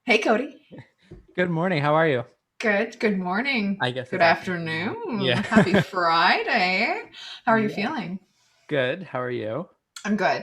Hey, Cody. Good morning. How are you? Good. Good morning. I guess Good it's afternoon now. afternoon. Yeah. Happy Friday. How are you Yeah. feeling? Good. How are you? I'm good.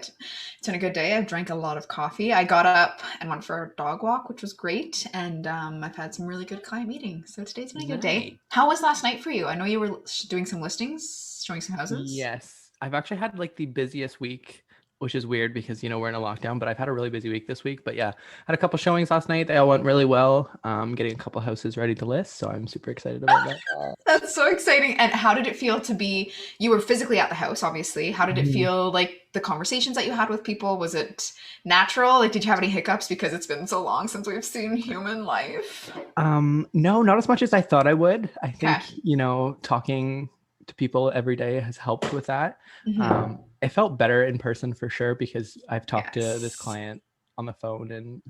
It's been a good day. I've drank a lot of coffee. I got up and went for a dog walk, which was great. And I've had some really good client meetings. So today's been a good Nice. day. How was last night for you? I know you were doing some listings, showing some houses. Yes. I've actually had like the busiest week, which is weird because we're in a lockdown, but I've had a really busy week this week. But yeah, had a couple showings last night. They all went really well. Getting a couple houses ready to list, so I'm super excited about that. That's so exciting. And how did it feel to be, you were physically at the house, obviously. How did it Mhm. feel like the conversations that you had with people? Was it natural? Like, did you have any hiccups because it's been so long since we've seen human life? No, not as much as I thought I would. I Okay. think, talking to people every day has helped with that. Hmm. It felt better in person for sure because I've talked to this Yes. client on the phone and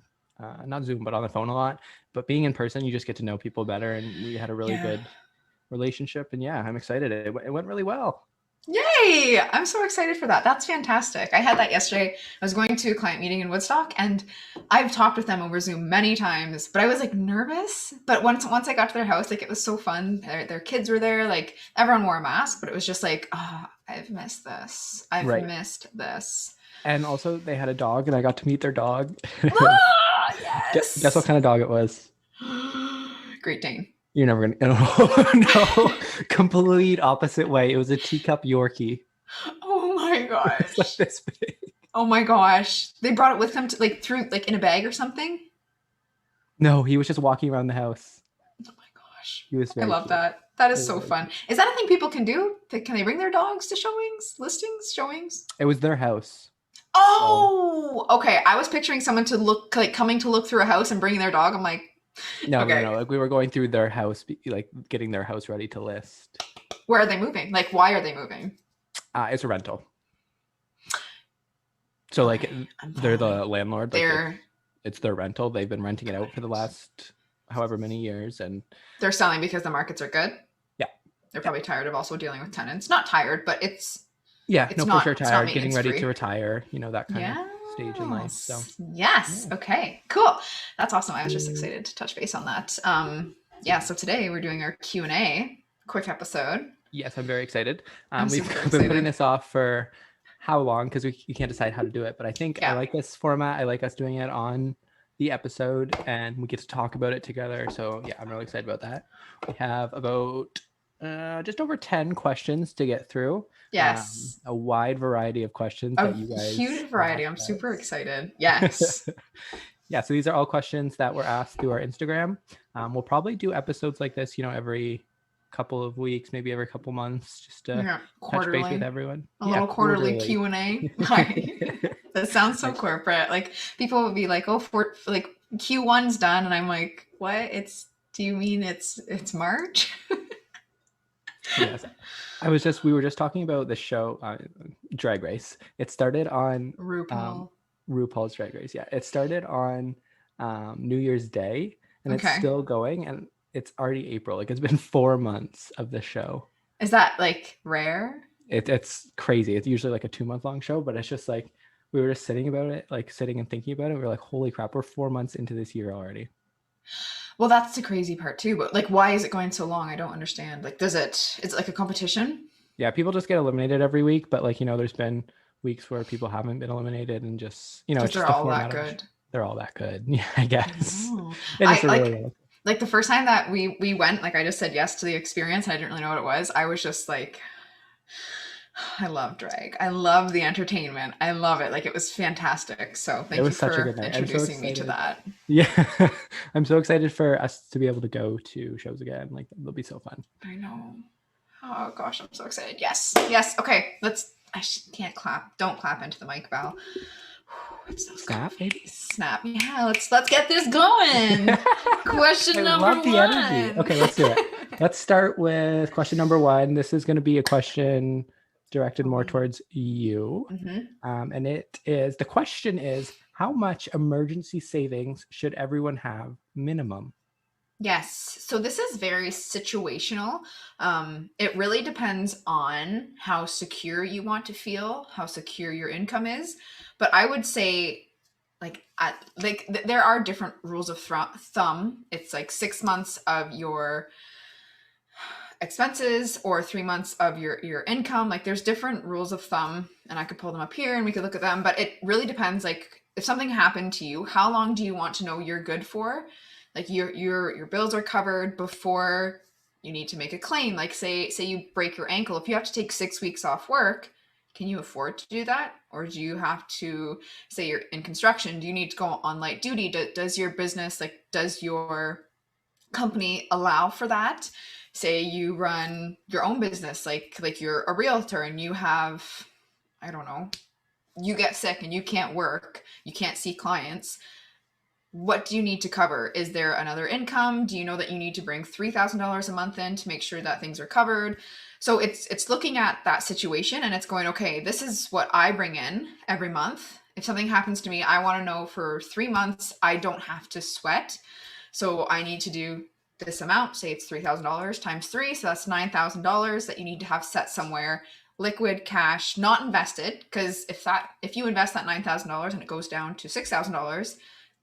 not Zoom, but on the phone a lot. But being in person, you just get to know people better. And we had a really Yeah. good relationship. And yeah, I'm excited. It went really well. Yay! I'm so excited for that. That's fantastic. I had that yesterday. I was going to a client meeting in Woodstock and I've talked with them over Zoom many times, but I was like nervous. But once I got to their house, like it was so fun. Their kids were there, like everyone wore a mask, but it was just like, oh, I've missed this. I've Right. missed this. And also, they had a dog, and I got to meet their dog. Ah, Guess what yes. kind of dog it was? Great Dane. You're never gonna. Oh, no, complete opposite way. It was a teacup Yorkie. Oh my It's like gosh. this big. Oh my gosh. They brought it with them to like through like in a bag or something. No, he was just walking around the house. Oh my gosh. He was I very love cute. that. That is so Very fun. cute. Is that a thing people can do? Can they bring their dogs to showings, listings, showings? It was their house. So Oh, okay. I was picturing someone to look like coming to look through a house and bringing their dog. I'm like, no, no, okay, no. Like we were going through their house, like getting their house ready to list. where are they moving? Like, why are they moving? It's a rental. So like Okay, I'm they're following. the landlord. Like They're it's their rental. They've been renting it got out for the it. last however many years, and They're selling because the markets are good. yeah, They're yeah, probably tired of also dealing with tenants. Not tired, but yeah. No, for sure. it's not Tired, getting maintenance ready to free. retire. That kind of stage in life. So Yes. Yes. yeah. Okay. Cool. That's awesome. I was just excited to touch base on that. Yeah. So today we're doing our Q&A, quick episode. Yes, I'm very excited. I'm We've super been putting excited. this off for how long because we can't decide how to do it. But I think I Yeah. like this format. I like us doing it on the episode and we get to talk about it together. So yeah, I'm really excited about that. We have about just over 10 questions to get through. Yes. A wide variety of questions A that you guys huge have variety. I'm asked super us. excited. Yes. Yeah, so these are all questions that were asked through our Instagram. We'll probably do episodes like this, every couple of weeks, maybe every couple months, just to Yeah. touch base with Quarterly. everyone. A Yeah, little quarterly quarterly. Q&A. That sounds so corporate. Like people would be like, "Oh, for like Q1's done." And I'm like, "What? Do you mean it's March?" Yes. We were just talking about the show, Drag Race. It started on um, RuPaul. RuPaul's Drag Race. Yeah, it started on New Year's Day, and it's Okay. still going, and it's already April. Like it's been 4 months of the show. Is that like rare? It's crazy. It's usually like a 2 month long show, but it's just like we were just sitting about it, like sitting and thinking about it. We were like, holy crap, we're 4 months into this year already. Well, that's the crazy part too. But like, why is it going so long? I don't understand. Like, is it like a competition? Yeah, people just get eliminated every week, but like, there's been weeks where people haven't been eliminated and just, Because it's they're just the all that format of the show. good. They're all that good. Yeah, I guess. Oh, It is I a really, like the first time that we went. Like, I just said yes to the experience. And I didn't really know what it was. I was just like, I love drag. I love the entertainment. I love it. Like, it was fantastic. So it thank you was such a for good night. I'm so introducing me to excited. that. Yeah. I'm so excited for us to be able to go to shows again. Like, it'll be so fun. I know. Oh gosh, I'm so excited. Yes, yes. Okay, let's. Can't clap. Don't clap into the mic, Val. It's those Snap, coffees. maybe? Snap. Yeah, let's get this going. I Question number love the energy. one. Okay, let's do it. Let's start with question number one. This is going to be a question directed For more me. towards you. Mm-hmm. And the question is, how much emergency savings should everyone have minimum? Yes. So this is very situational. It really depends on how secure you want to feel, how secure your income is. But I would say there are different rules of thumb. It's like 6 months of your expenses or 3 months of your income. Like there's different rules of thumb, and I could pull them up here and we could look at them, but it really depends. Like if something happened to you, how long do you want to know you're good for? Like your bills are covered before you need to make a claim. Like say you break your ankle, if you have to take 6 weeks off work, can you afford to do that? Or do you have to, say you're in construction, do you need to go on light duty? Does your business, like does your company allow for that? Say you run your own business, like you're a realtor and you have, I don't know, you get sick and you can't work, you can't see clients. What do you need to cover? Is there another income? Do you know that you need to bring $3,000 a month in to make sure that things are covered? So it's looking at that situation and it's going, okay, this is what I bring in every month. If something happens to me, I want to know for 3 months, I don't have to sweat. So I need to do this amount, say it's $3,000 times 3. So that's $9,000 that you need to have set somewhere, liquid cash, not invested. Because if you invest that $9,000 and it goes down to $6,000,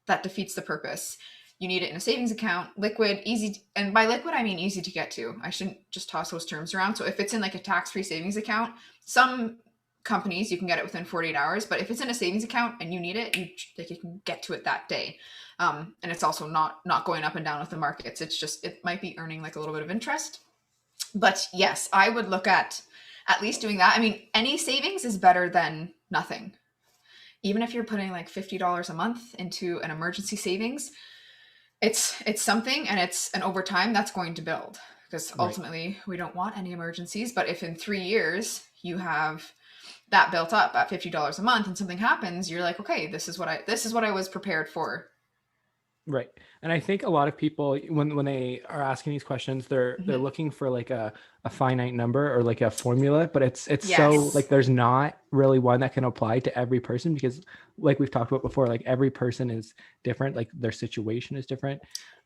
that defeats the purpose. You need it in a savings account, liquid, easy. And by liquid, I mean easy to get to. I shouldn't just toss those terms around. So if it's in like a tax-free savings account, some companies you can get it within 48 hours, but if it's in a savings account and you need it, you can get to it that day. And it's also not going up and down with the markets. It's just, it might be earning like a little bit of interest. But yes, I would look at least doing that. I mean, any savings is better than nothing. Even if you're putting like $50 a month into an emergency savings, it's something, and over time that's going to build, because ultimately we don't want any emergencies. But if in 3 years you have that built up at $50 a month and something happens, you're like, okay, this is what I was prepared for. Right. And I think a lot of people, when they are asking these questions, they're looking for like a finite number or like a formula, but it's yes. So like there's not really one that can apply to every person, because like we've talked about before, like every person is different, like their situation is different.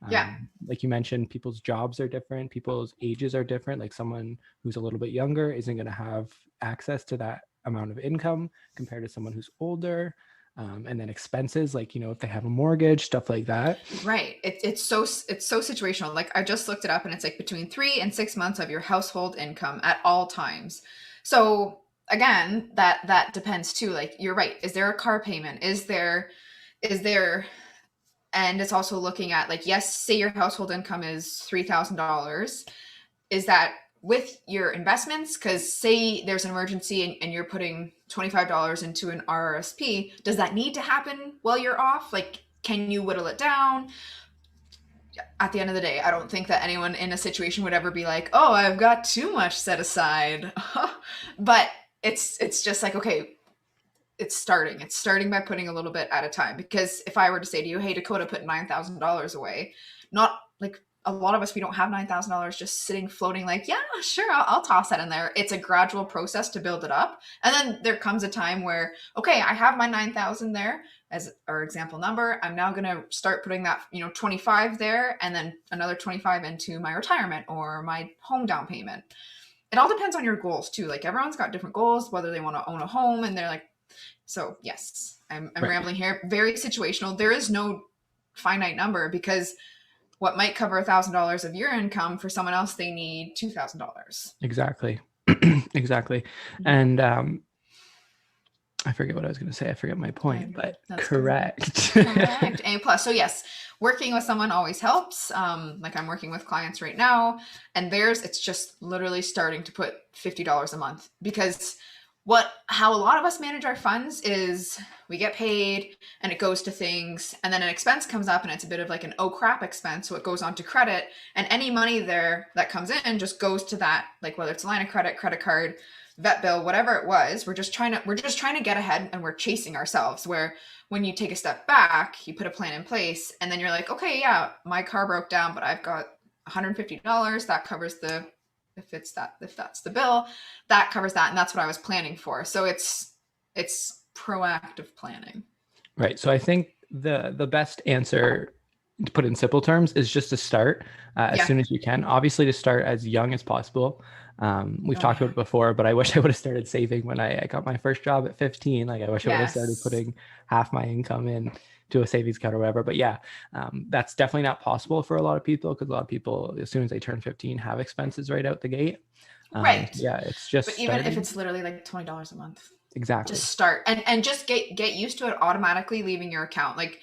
Yeah. Like you mentioned, people's jobs are different, people's ages are different. Like someone who's a little bit younger isn't going to have access to that amount of income compared to someone who's older. And then expenses, like, if they have a mortgage, stuff like that. Right. It's so situational. Like I just looked it up and it's like between 3 and 6 months of your household income at all times. So again, that depends too. Like you're right. Is there a car payment? Is there, and it's also looking at like, yes, say your household income is $3,000. Is that with your investments? Because say there's an emergency and you're putting $25 into an Rrsp, does that need to happen while you're off? Like, can you whittle it down? At the end of the day, I don't think that anyone in a situation would ever be like, oh, I've got too much set aside. But it's just like, okay, it's starting by putting a little bit at a time. Because if I were to say to you, hey, Dakota, put $9,000 away, not like a lot of us, we don't have $9,000 just sitting floating like, yeah, sure, I'll toss that in there. It's a gradual process to build it up. And then there comes a time where, okay, I have my 9,000 there as our example number. I'm now going to start putting that, 25 there, and then another 25 into my retirement or my home down payment. It all depends on your goals too. Like everyone's got different goals, whether they want to own a home, and they're like, so yes, I'm right. Rambling here. Very situational. There is no finite number, because what might cover $1,000 of your income, for someone else, they need $2,000. Exactly. Exactly. And I forget what I was going to say. I forget my point, but correct. Correct. A+. So yes, working with someone always helps. Like I'm working with clients right now, and it's just literally starting to put $50 a month, because how a lot of us manage our funds is we get paid and it goes to things, and then an expense comes up and it's a bit of like an oh crap expense, so it goes on to credit, and any money there that comes in just goes to that, like whether it's a line of credit card, vet bill, whatever it was. We're just trying to get ahead, and we're chasing ourselves. Where when you take a step back, you put a plan in place, and then you're like, okay, yeah, my car broke down, but I've got $150 that covers if that's the bill, that covers that. And that's what I was planning for. So it's proactive planning. Right. So I think the best answer to put in simple terms, is just to start as Yeah. soon as you can. Obviously, to start as young as possible. We've Oh talked yeah. about it before, but I wish I would have started saving when I got my first job at 15. Like I wish I would have started Yes. putting half my income in to a savings account or whatever. But yeah, that's definitely not possible for a lot of people because a lot of people, as soon as they turn 15, have expenses right out the gate. Right. Yeah, it's just But even if starting. it's literally like $20 a month, just Exactly. start and just get used to it automatically leaving your account. Like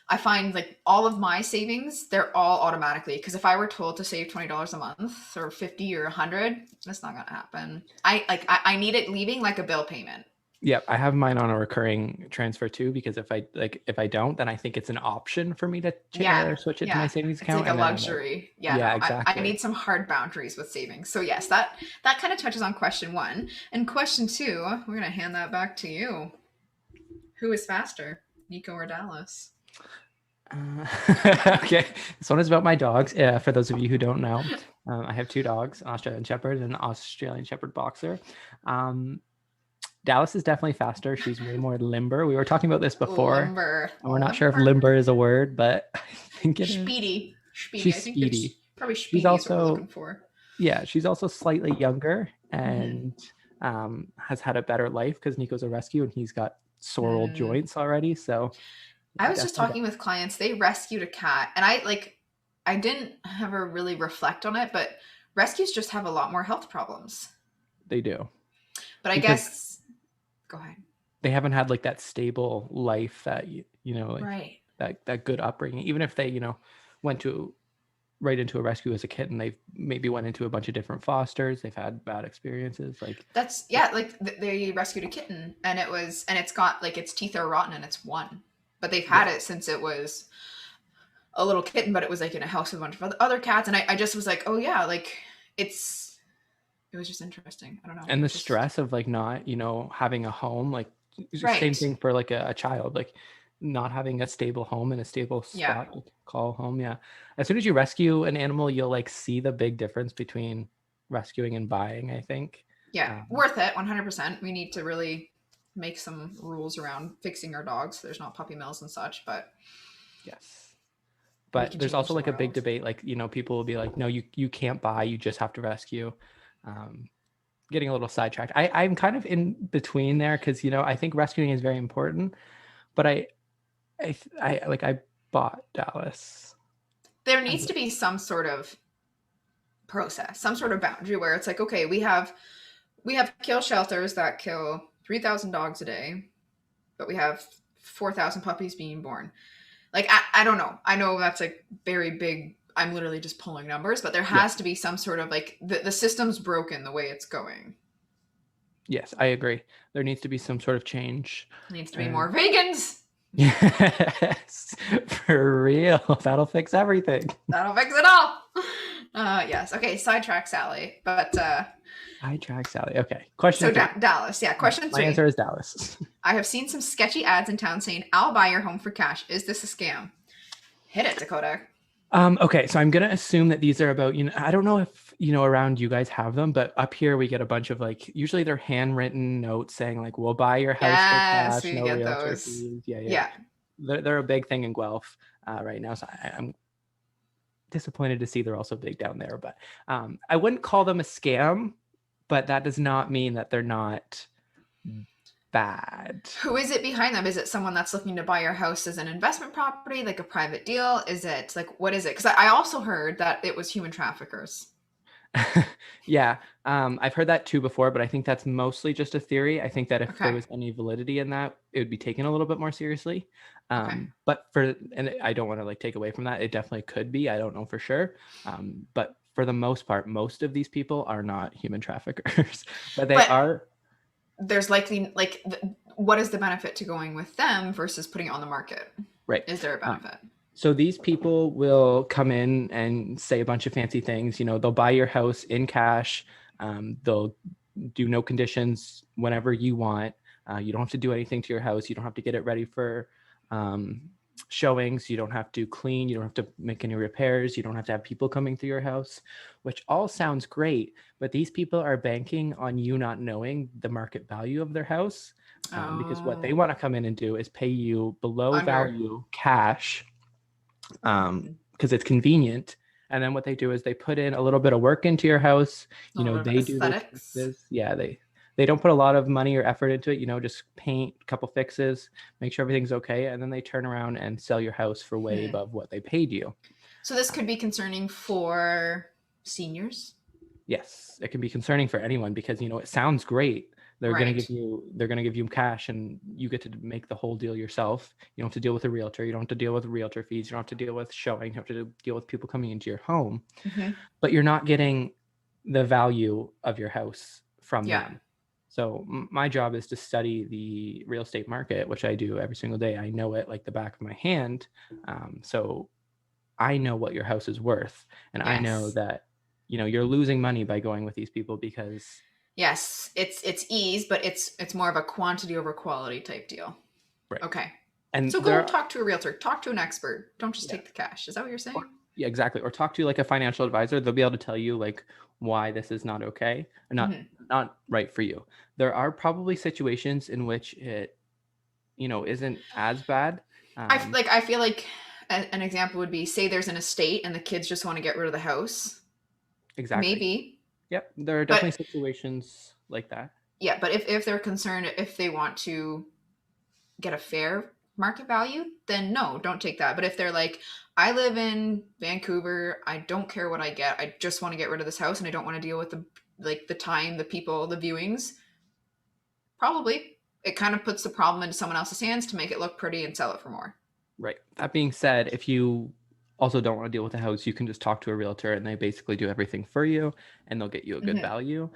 I find like all of my savings, they're all automatically because if I were told to save $20 a month or 50 or 100, that's not gonna happen. I need it leaving like a bill payment. Yeah, I have mine on a recurring transfer too because if I don't, then I think it's an option for me to Yeah. switch it to my Yeah. savings It's account, like a and then I'm like, luxury. Yeah, yeah, no. I exactly. need some hard boundaries with savings. So yes, that kind of touches on question one. And question two, we're gonna hand that back to you. Who is faster, Nico or Dallas? Okay, this one is about my dogs. For those of you who don't know, I have two dogs, an Australian Shepherd and an Australian Shepherd Boxer. Um, Dallas is definitely faster. She's way more limber. We were talking about this before, Limber. and we're not sure if Limber. limber is a word, but I think it is. Speedy. Speedy. She's I think it's speedy. probably She's speedy is what we're looking also, for. yeah, she's also slightly younger Mm-hmm. and has had a better life because Nico's a rescue and he's got sore old Mm. joints already. So I yeah, was just definitely talking with clients. They rescued a cat, and I didn't ever really reflect on it, but rescues just have a lot more health problems. they do But I because guess, go ahead. they haven't had like that stable life that like Right. that good upbringing. Even if they went to right into a rescue as a kitten, they've maybe went into a bunch of different fosters. They've had bad experiences. Like That's yeah. Like they rescued a kitten, and it's got like its teeth are rotten, and it's one, but they've yeah, had it since it was a little kitten, but it was like in a house with a bunch of other cats, and I just was like, oh yeah, like it's it was just interesting. I don't know. and the Just stress of like not having a home, like same right. thing for like a child, like not having a stable home and a stable Yeah. spot to call home. Yeah, as soon as you rescue an animal, you'll like see the big difference between rescuing and buying, I think. Yeah. um, Worth it 100%. We need to really make some rules around fixing our dogs. So there's not puppy mills and such, but yes, we but can there's change also the like a big world. debate, like people will be like, no, you can't buy, you just have to rescue. um, Getting a little sidetracked. I'm kind of in between there because I think rescuing is very important, but I bought Dallas. There I needs to be some sort of process, some sort of boundary where it's like, okay, we have kill shelters that kill 3,000 dogs a day, but we have 4,000 puppies being born. Like I don't know. I know that's like very big. I'm literally just pulling numbers, but there Yeah, has to be some sort of like the system's broken the way it's going. yes, I agree. There needs to be some sort of change. There needs to be And more vegans. yes, for real, that'll fix everything. That'll fix it all. Yes. Okay. Sidetrack Sally. But Sidetrack Sally. Okay, question so three. Dallas. Yeah. Yeah, Question my answer three. is Dallas. I have seen some sketchy ads in town saying, "I'll buy your home for cash." Is this a scam? Hit it, Dakota. Okay, so I'm gonna assume that these are about, I don't know if around you guys have them, but up here we get a bunch of like, usually they're handwritten notes saying like, we'll buy your house for Yes, cash, we no get realtor those. fees. Yeah, yeah. Yeah. They're a big thing in Guelph right now. So I'm disappointed to see they're also big down there, but I wouldn't call them a scam, but that does not mean that they're not bad. Who is it behind them? Is it someone that's looking to buy your house as an investment property, like a private deal? Is it like what is it? Because I also heard that it was human traffickers. Yeah, I've heard that too before, but I think that's mostly just a theory. I think that if there Okay. was any validity in that, it would be taken a little bit more seriously. Okay. But and I don't want to like take away from that. It definitely could be. I don't know for sure. But for the most part, most of these people are not human traffickers, but they But are. there's likely like what is the benefit to going with them versus putting it on the market? Right. Is there a Uh, benefit? so these people will come in and say a bunch of fancy things. They'll buy your house in cash. They'll do no conditions whenever you want. You don't have to do anything to your house. You don't have to get it ready for um, showings. You don't have to clean. You don't have to make any repairs. You don't have to have people coming through your house, which all sounds great. But these people are banking on you not knowing the market value of their house, because what they Oh, want to come in and do is pay you below under. value cash because it's convenient. And then what they do is they put in a little bit of work into your house. A little bit of They do those aesthetics. fixes. Yeah, they don't put a lot of money or effort into it. Just paint, a couple fixes, make sure everything's okay, and then they turn around and sell your house for way above what they paid you. So this could be concerning for seniors. Yes, it can be concerning for anyone because it sounds great. They're going Right. to give you cash and you get to make the whole deal yourself. You don't have to deal with a realtor. You don't have to deal with realtor fees. You don't have to deal with showing. You have to deal with people coming into your home. But you're not getting the value of your house from them. So my job is to study the real estate market, which I do every single day. I know it like the back of my hand. So I know what your house is worth. And I know that, you're losing money by going with these people because yes, it's ease, but it's more of a quantity over quality type deal. Right. Okay. And so go talk to a realtor, talk to an expert. Don't just take the cash. Is that what you're saying? Yeah, exactly. Or talk to like a financial advisor. They'll be able to tell you like why this is not okay or not right for you. There are probably situations in which it, isn't as bad. I feel like an example would be, say there's an estate and the kids just want to get rid of the house. Exactly. Maybe. Yep. There are definitely situations like that. Yeah, but if they're concerned, if they want to get a fair market value, then no, don't take that. But if they're like, I live in Vancouver, I don't care what I get, I just want to get rid of this house and I don't want to deal with the time, the people, the viewings, probably it kind of puts the problem into someone else's hands to make it look pretty and sell it for more. Right. That being said, if you also don't want to deal with the house, you can just talk to a realtor and they basically do everything for you and they'll get you a good value.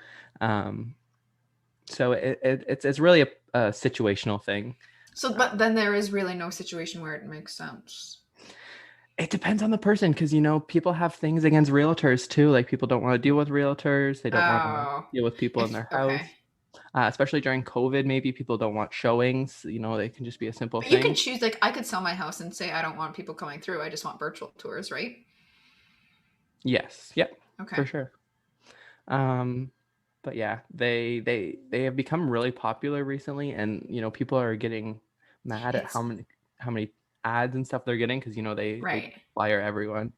So it's really a situational thing. So, but then there is really no situation where it makes sense. It depends on the person because, people have things against realtors too. Like people don't want to deal with realtors. They don't want to deal with people in their house. Especially during COVID, maybe people don't want showings. They can just be a simple thing. You can choose, like I could sell my house and say I don't want people coming through. I just want virtual tours, right? Yes. Yep. Okay. For sure. But yeah, they have become really popular recently, and people are getting mad at how many ads and stuff they're getting because they flyer everyone.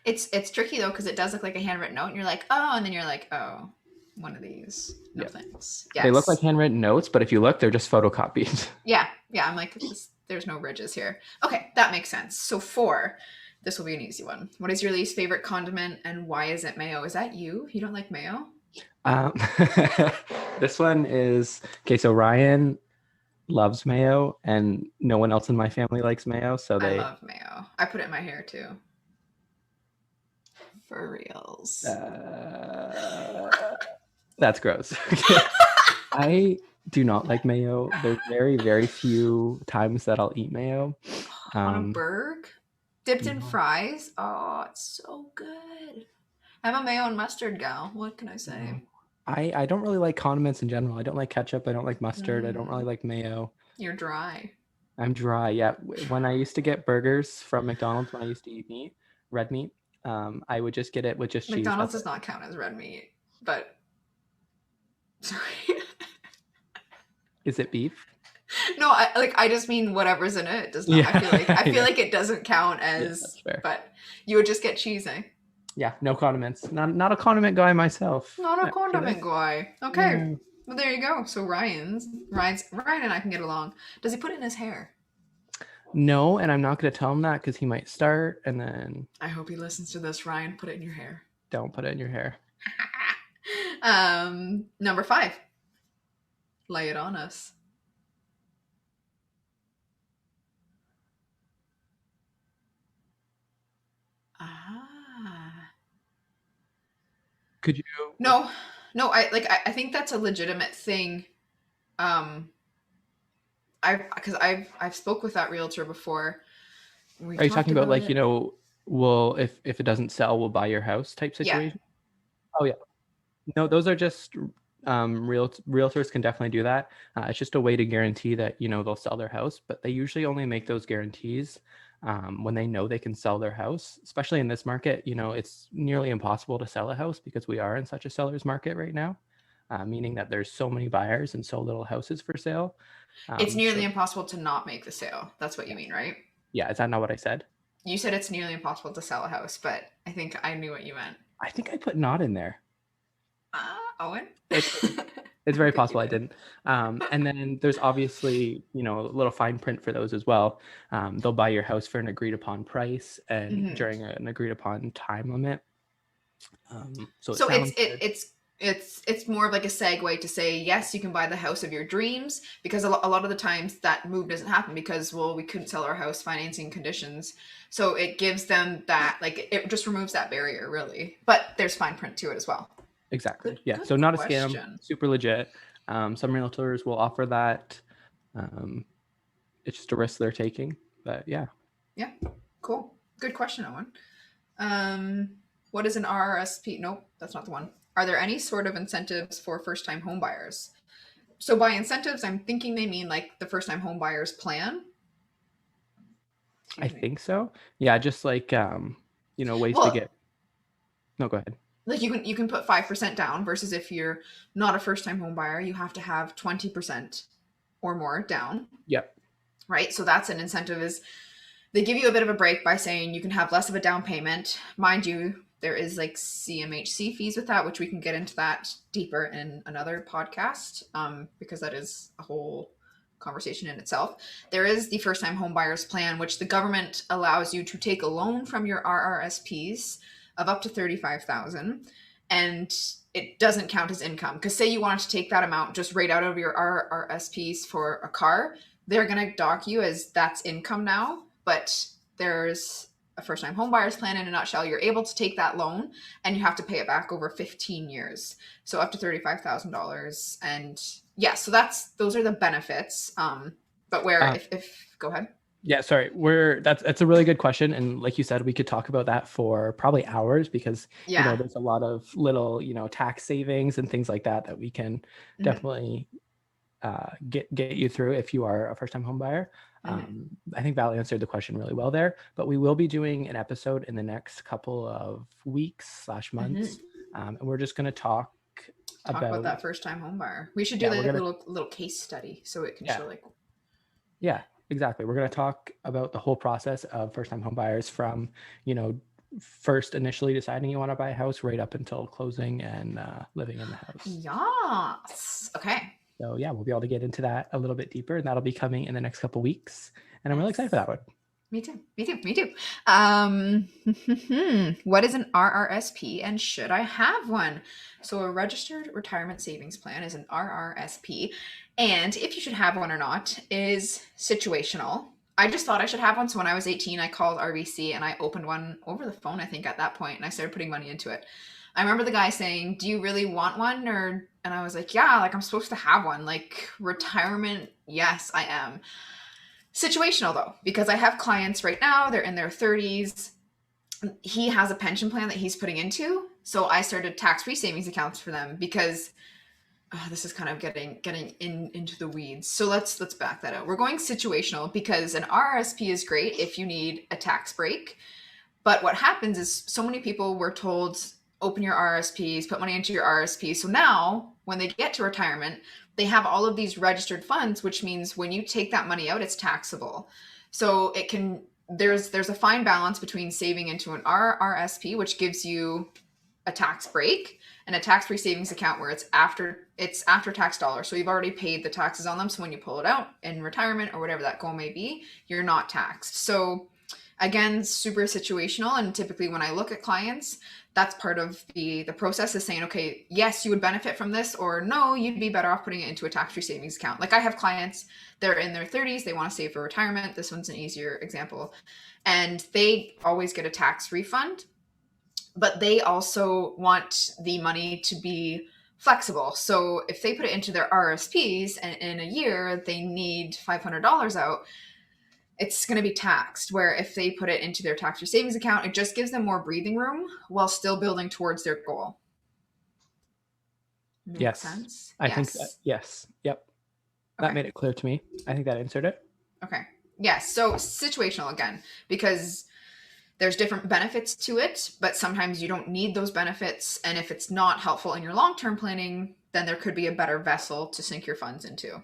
It's tricky though because it does look like a handwritten note, and you're like, oh, and then you're like, oh, one of these. No thanks. Yes. They look like handwritten notes, but if you look, they're just photocopied. Yeah. I'm like, there's no ridges here. Okay, that makes sense. So 4. This will be an easy one. What is your least favorite condiment and why is it mayo? Is that you? You don't like mayo? This one is okay. So Ryan loves mayo and no one else in my family likes mayo. So I love mayo. I put it in my hair too. For reals. That's gross. I do not like mayo. There's very, very few times that I'll eat mayo. On a burger? Dipped in fries? Oh, it's so good. I'm a mayo and mustard gal. What can I say? I don't really like condiments in general. I don't like ketchup. I don't like mustard. I don't really like mayo. You're dry. I'm dry. Yeah. When I used to get burgers from McDonald's, when I used to eat red meat, I would just get it with just cheese. McDonald's does not count as red meat, but sorry. Is it beef? No, I just mean whatever's in it does not. Yeah. I feel like it doesn't count as. That's fair. But you would just get cheese, eh? Yeah, no condiments. Not a condiment guy myself. Not a condiment guy. Okay. Well, there you go. So Ryan and I can get along. Does he put it in his hair? No, and I'm not going to tell him that because he might start and then. I hope he listens to this. Ryan, put it in your hair. Don't put it in your hair. Number 5. Lay it on us. Could you? No. I think that's a legitimate thing. I've spoke with that realtor before. Are you talking about like, well, if it doesn't sell, we'll buy your house type situation? Yeah. Oh yeah. No, those are just realtors can definitely do that. It's just a way to guarantee that, they'll sell their house, but they usually only make those guarantees when they know they can sell their house, especially in this market. It's nearly impossible to sell a house because we are in such a seller's market right now, meaning that there's so many buyers and so little houses for sale. It's nearly impossible to not make the sale. That's what you mean, right? Yeah. Is that not what I said? You said it's nearly impossible to sell a house, but I think I knew what you meant. I think I put not in there. Owen? It's very possible I didn't. And then there's obviously, a little fine print for those as well. They'll buy your house for an agreed upon price and during an agreed upon time limit. So it's more of like a segue to say, yes, you can buy the house of your dreams, because a lot of the times that move doesn't happen because, well, we couldn't sell our house, financing conditions. So it gives them that, like, it just removes that barrier, really. But there's fine print to it as well. Exactly. Good so not question. A scam, super legit. Some realtors will offer that. It's just a risk they're taking, but yeah. Yeah, cool. Good question, Owen. What is an RRSP? Nope, that's not the one. Are there any sort of incentives for first-time home buyers? So by incentives, I'm thinking they mean like the first-time home buyers plan. I think so. Yeah, just like ways to get. No, go ahead. Like you can put 5% down versus if you're not a first-time home buyer, you have to have 20% or more down. Yep. Right. So that's an incentive. Is they give you a bit of a break by saying you can have less of a down payment. Mind you, there is like CMHC fees with that, which we can get into that deeper in another podcast, because that is a whole conversation in itself. There is the first-time home buyers plan, which the government allows you to take a loan from your RRSPs of up to $35,000, and it doesn't count as income. Because say you wanted to take that amount just right out of your RRSPs for a car, they're going to dock you as that's income now. But there's a first-time home buyers plan in a nutshell. You're able to take that loan and you have to pay it back over 15 years. So up to $35,000. And yeah, so those are the benefits. But where if go ahead. Yeah, sorry. That's a really good question. And like you said, we could talk about that for probably hours because there's a lot of little, tax savings and things like that we can definitely get you through if you are a first-time home buyer. I think Val answered the question really well there, but we will be doing an episode in the next couple of weeks / months. And we're just going to talk about that first-time home buyer. We should do a little case study so it can show Yeah, exactly. We're going to talk about the whole process of first-time home buyers from, first initially deciding you want to buy a house right up until closing and living in the house. Yes. Okay. So yeah, we'll be able to get into that a little bit deeper, and that'll be coming in the next couple of weeks. And I'm really excited for that one. Me too. What is an RRSP and should I have one? So a registered retirement savings plan is an RRSP. And if you should have one or not is situational. I just thought I should have one. So when I was 18, I called RBC and I opened one over the phone, I think at that point, and I started putting money into it. I remember the guy saying, do you really want one? And I was like, yeah, like I'm supposed to have one. Like retirement, yes, I am. Situational though, because I have clients right now, they're in their 30s. He has a pension plan that he's putting into. So I started tax-free savings accounts for them because this is kind of getting into the weeds. So let's back that out. We're going situational because an RRSP is great if you need a tax break. But what happens is so many people were told, open your RRSPs, put money into your RRSPs. So now when they get to retirement, they have all of these registered funds, which means when you take that money out, it's taxable. So there's a fine balance between saving into an RRSP, which gives you a tax break, and a tax-free savings account where it's after tax dollars. So you've already paid the taxes on them. So when you pull it out in retirement or whatever that goal may be, you're not taxed. So again, super situational. And typically when I look at clients, that's part of the process is saying, okay, yes, you would benefit from this, or no, you'd be better off putting it into a tax-free savings account. Like I have clients, they're in their 30s, they want to save for retirement. This one's an easier example. And they always get a tax refund, but they also want the money to be flexible. So if they put it into their RSPs and in a year, they need $500 out, it's going to be taxed. Where if they put it into their tax-free savings account, it just gives them more breathing room while still building towards their goal. Makes sense? I think that, yes. Yep. That made it clear to me. I think that answered it. Okay. Yes. So situational again, because there's different benefits to it, but sometimes you don't need those benefits. And if it's not helpful in your long-term planning, then there could be a better vessel to sink your funds into.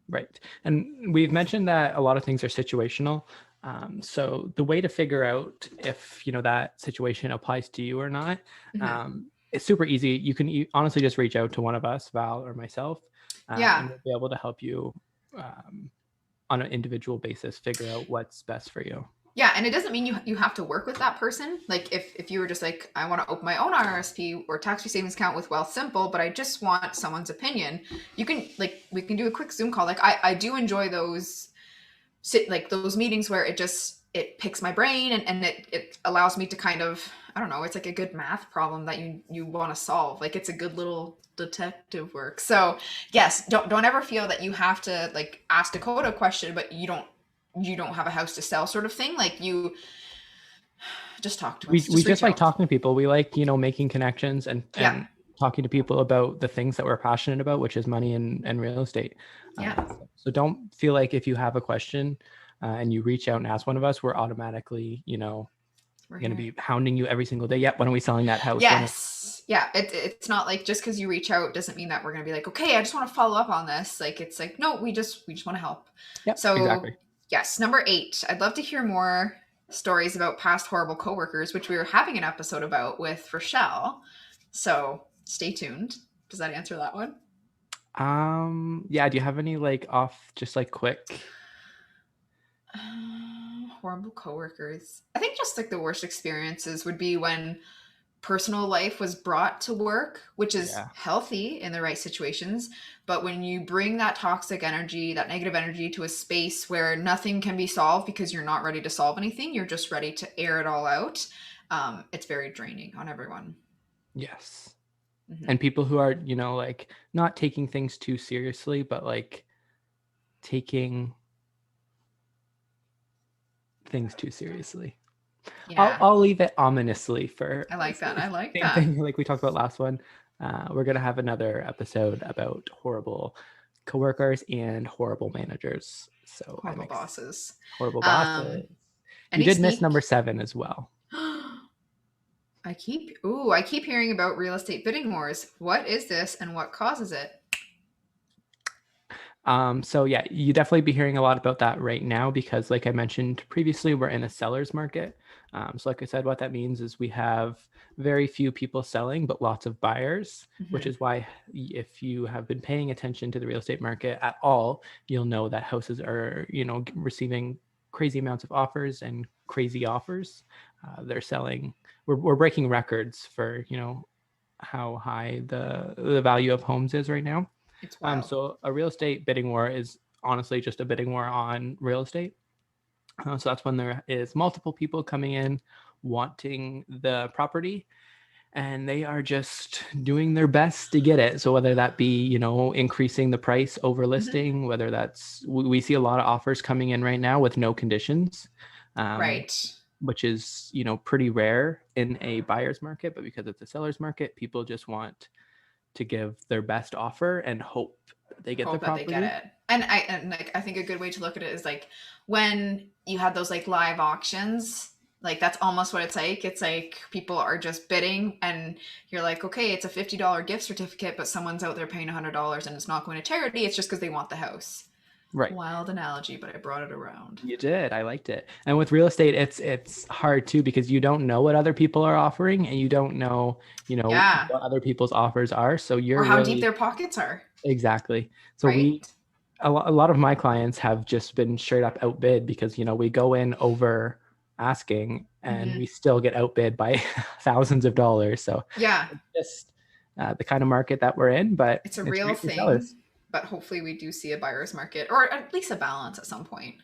Right. And we've mentioned that a lot of things are situational. So the way to figure out if that situation applies to you or not, Mhm. it's super easy. You can honestly just reach out to one of us, Val or myself, Yeah. and we'll be able to help you on an individual basis figure out what's best for you. Yeah, and it doesn't mean you have to work with that person. Like if you were just like, I want to open my own RRSP or tax free savings account with Wealth Simple, but I just want someone's opinion, you can like we can do a quick Zoom call. Like I do enjoy those like those meetings where it picks my brain and it allows me to kind of, I don't know, it's like a good math problem that you want to solve. Like it's a good little detective work. So yes, don't ever feel that you have to like ask Dakota a question, but you don't have a house to sell sort of thing. Like you just talk to us. We Just just reach like out. talking to people. We like making connections and Yeah. talking to people about the things that we're passionate about, which is money and real estate. Yeah. So don't feel like if you have a question and you reach out and ask one of us, we're automatically We're going to here. be hounding you every single day. Yep. When are we selling that house? Yes. Yeah. It's not like just because you reach out doesn't mean that we're gonna be like, okay, I just want to follow up on this. Like it's like, no, we just want to help. Yep. So Exactly. yes, number 8. I'd love to hear more stories about past horrible coworkers, which we were having an episode about with Rochelle. So stay tuned. Does that answer that one? Yeah. Do you have any like off, just like quick? Horrible coworkers. I think just like the worst experiences would be when personal life was brought to work, which is Yeah. healthy in the right situations. But when you bring that toxic energy, that negative energy to a space where nothing can be solved because you're not ready to solve anything, you're just ready to air it all out. It's very draining on everyone. Yes. Hmm. And people who are, like not taking things too seriously, but like taking things too seriously. Yeah, I'll leave it ominously for I like that. I like same that. thing like we talked about last one. We're gonna have another episode about horrible coworkers and horrible managers. So Horrible bosses. horrible bosses. Um, You any did miss sneak? number 7 as well. I keep hearing about real estate bidding wars. What is this and what causes it? So yeah, you definitely be hearing a lot about that right now because, like I mentioned previously, we're in a seller's market. So, like I said, what that means is we have very few people selling, but lots of buyers, which Hmm. is why if you have been paying attention to the real estate market at all, you'll know that houses are, receiving crazy amounts of offers and crazy offers. They're selling. We're breaking records for how high the value of homes is right now. It's wild. So a real estate bidding war is honestly just a bidding war on real estate. So that's when there is multiple people coming in wanting the property and they are just doing their best to get it. So whether that be, increasing the price over Hmm. listing, whether that's, we see a lot of offers coming in right now with no conditions, um, Right. which is, pretty rare in a buyer's market, but because it's a seller's market, people just want to give their best offer and hope they get the Hope that they get property. it. And like I think a good way to look at it is like when you had those like live auctions, like that's almost what it's like. It's like people are just bidding and you're like, okay, it's a $50 gift certificate, but someone's out there paying $100 and it's not going to charity. It's just because they want the house. Right. Wild analogy, but I brought it around. You did. I liked it. And with real estate, it's hard too because you don't know what other people are offering and you don't know, Yeah. what other people's offers are. So Or you're how deep really their pockets are, exactly. So right? a lot of my clients have just been straight up outbid because, we go in over asking and Hmm. we still get outbid by thousands of dollars. So Yeah. it's just the kind of market that we're in, but It's a it's real great for thing, sellers. but hopefully we do see a buyer's market or at least a balance at some point.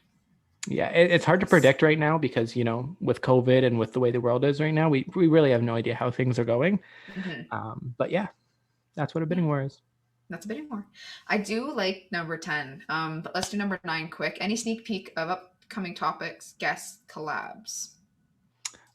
Yeah, it's hard to predict right now because with COVID and with the way the world is right now, we really have no idea how things are going. Hmm. But yeah, that's what a Yeah. bidding war is. That's a bit more. I do like number 10. But let's do number 9 quick. Any sneak peek of upcoming topics, guests, Um,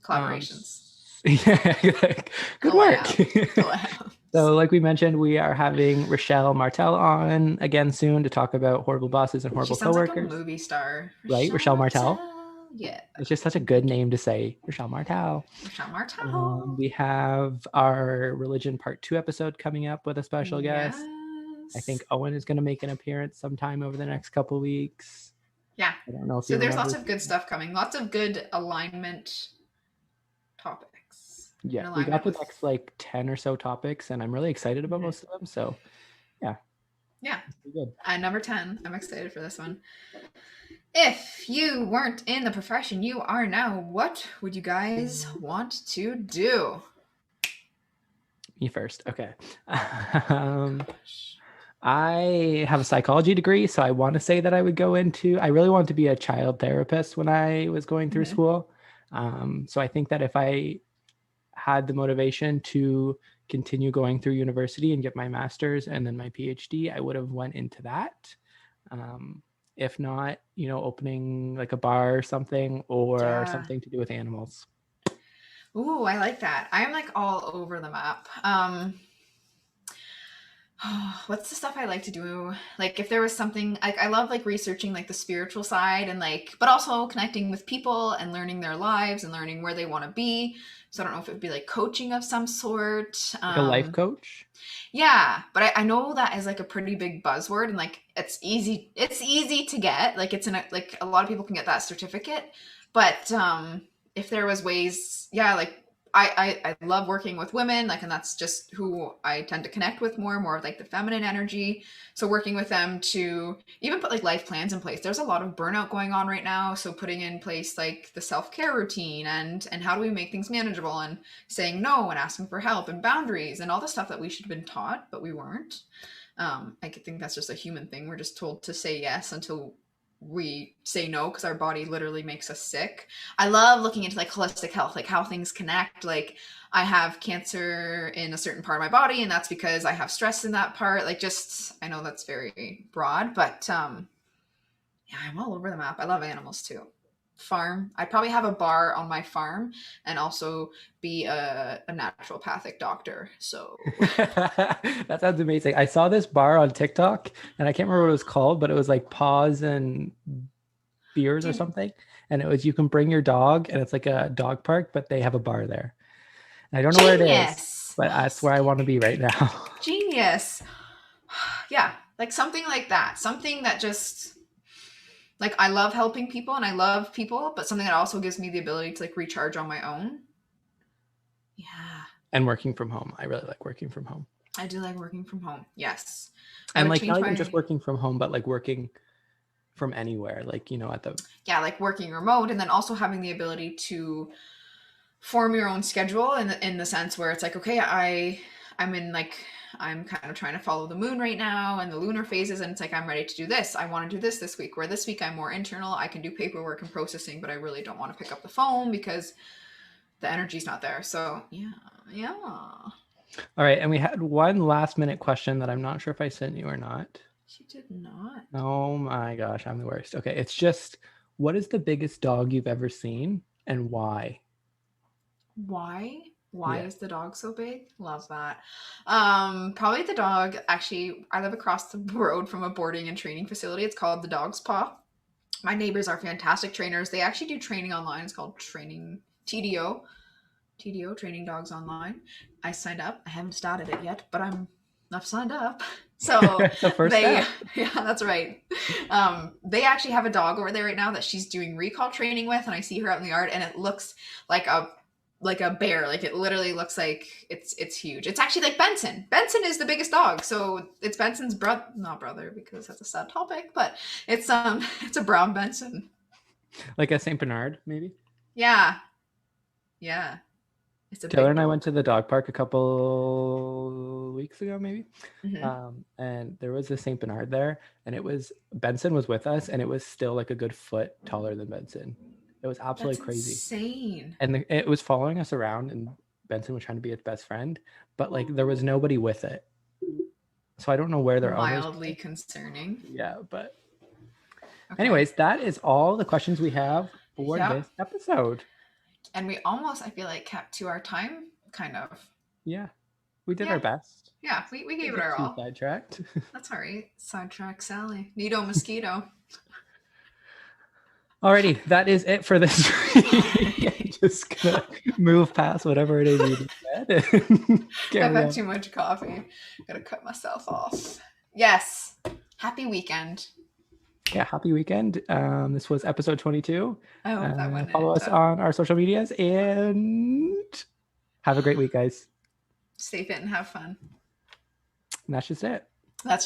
collaborations, yeah, good work. collabs. So, like we mentioned, we are having Rochelle Martel on again soon to talk about horrible bosses and She horrible sounds like a coworkers. movie star. Right, Rochelle Rochelle Martel. Martel. Yeah. It's just such a good name to say, Rochelle Martel. Rochelle Martel. We have our religion part 2 episode coming up with a special guest. I Yes. think Owen is going to make an appearance sometime over the next couple weeks. Yeah. I don't know if So you there's remember. lots of good stuff coming. Lots of good alignment topics. Yeah, In we got alignment the with. next like 10 or so topics, and I'm really excited about Mhm. most of them. So yeah, Yeah. it's pretty good. And number 10, I'm excited for this one. If you weren't in the profession you are now, what would you guys want to do? Me first. Okay. I have a psychology degree, so I want to say that I would go into, I really wanted to be a child therapist when I was going through Mhm. school. So I think that if I had the motivation to continue going through university and get my master's and then my PhD, I would have went into that. Um, if not, opening like a bar or something, or Yeah. something to do with animals. Ooh, I like that. I'm like all over the map. What's the stuff I like to do? Like if there was something like I love like researching like the spiritual side and like but also connecting with people and learning their lives and learning where they want to be. So I don't know if it would be like coaching of some sort. Like a life coach. Yeah, but I know that is like a pretty big buzzword and like it's easy to get. Like it's in a like a lot of people can get that certificate. But if there was ways, yeah, like I love working with women, like and that's just who I tend to connect with more of like the feminine energy. So working with them to even put like life plans in place. There's a lot of burnout going on right now, so putting in place like the self-care routine and how do we make things manageable and saying no and asking for help and boundaries and all the stuff that we should have been taught, but we weren't. I think that's just a human thing. We're just told to say yes until we say no because our body literally makes us sick. I love looking into like holistic health, like how things connect. Like I have cancer in a certain part of my body, and that's because I have stress in that part. Like just I know that's very broad, but yeah, I'm all over the map. I love animals too. Farm. I'd probably have a bar on my farm and also be a naturopathic doctor. So, That sounds amazing. I saw this bar on TikTok and I can't remember what it was called, but it was like paws and beers or gen- something. And it was you can bring your dog and it's like a dog park, but they have a bar there. And I don't know where it is, genius. but that's where I want to be right now. Genius. Yeah, like something like that. Something that just like I love helping people and I love people, but something that also gives me the ability to like recharge on my own. Yeah, And working from home. I really like working from home. I do like working from home. Yes. I And would like not change even just my working from home, but like working from anywhere, like, at the yeah, like working remote and then also having the ability to form your own schedule in the sense where it's like okay I'm in like I'm kind of trying to follow the moon right now and the lunar phases and it's like I'm ready to do this. I want to do this week where this week I'm more internal. I can do paperwork and processing but I really don't want to pick up the phone because the energy's not there. So yeah. All right, and we had one last minute question that I'm not sure if I sent you or not. She did not. Oh my gosh, I'm the worst. Okay, it's just, what is the biggest dog you've ever seen and why? Why Yeah. is the dog so big? Love that. Probably the dog. Actually, I live across the road from a boarding and training facility. It's called the Dog's Paw. My neighbors are fantastic trainers. They actually do training online. It's called training TDO, training dogs online. I signed up. I haven't started it yet, but I've signed up. So It's the first they step. yeah, that's right. They actually have a dog over there right now that she's doing recall training with, and I see her out in the yard, and it looks like a bear. Like it literally looks like it's huge. It's actually like Benson. Benson is the biggest dog, so it's Benson's brother, not brother, because that's a sad topic, but it's it's a brown Benson. Like a Saint Bernard, maybe? Yeah, yeah. It's a Taylor big and I went dog. to the dog park a couple weeks ago, maybe. Hmm. And there was a Saint Bernard there, and Benson was with us, and it was still like a good foot taller than Benson. It was That's absolutely crazy. insane. And it was following us around, and Benson was trying to be its best friend, but like there was nobody with it. So I don't know where their owners Mildly were. concerning. Yeah, but Okay. anyways, that is all the questions we have for Yep. this episode. And we almost, I feel like, kept to our time, kind of. Yeah, we did our Yeah. best. Yeah, we gave Didn't it get our too all. sidetracked. That's all right. Sidetrack Sally. Nido mosquito. Alrighty, that is it for this week. I'm just gonna move past whatever it is you just said and I've carry had on. too much coffee. Gotta cut myself off. Yes. Happy weekend. yeah, happy weekend. This was episode 22. I hope that one Follow us on our social medias and have a great week, guys. Stay fit and have fun. And that's just it.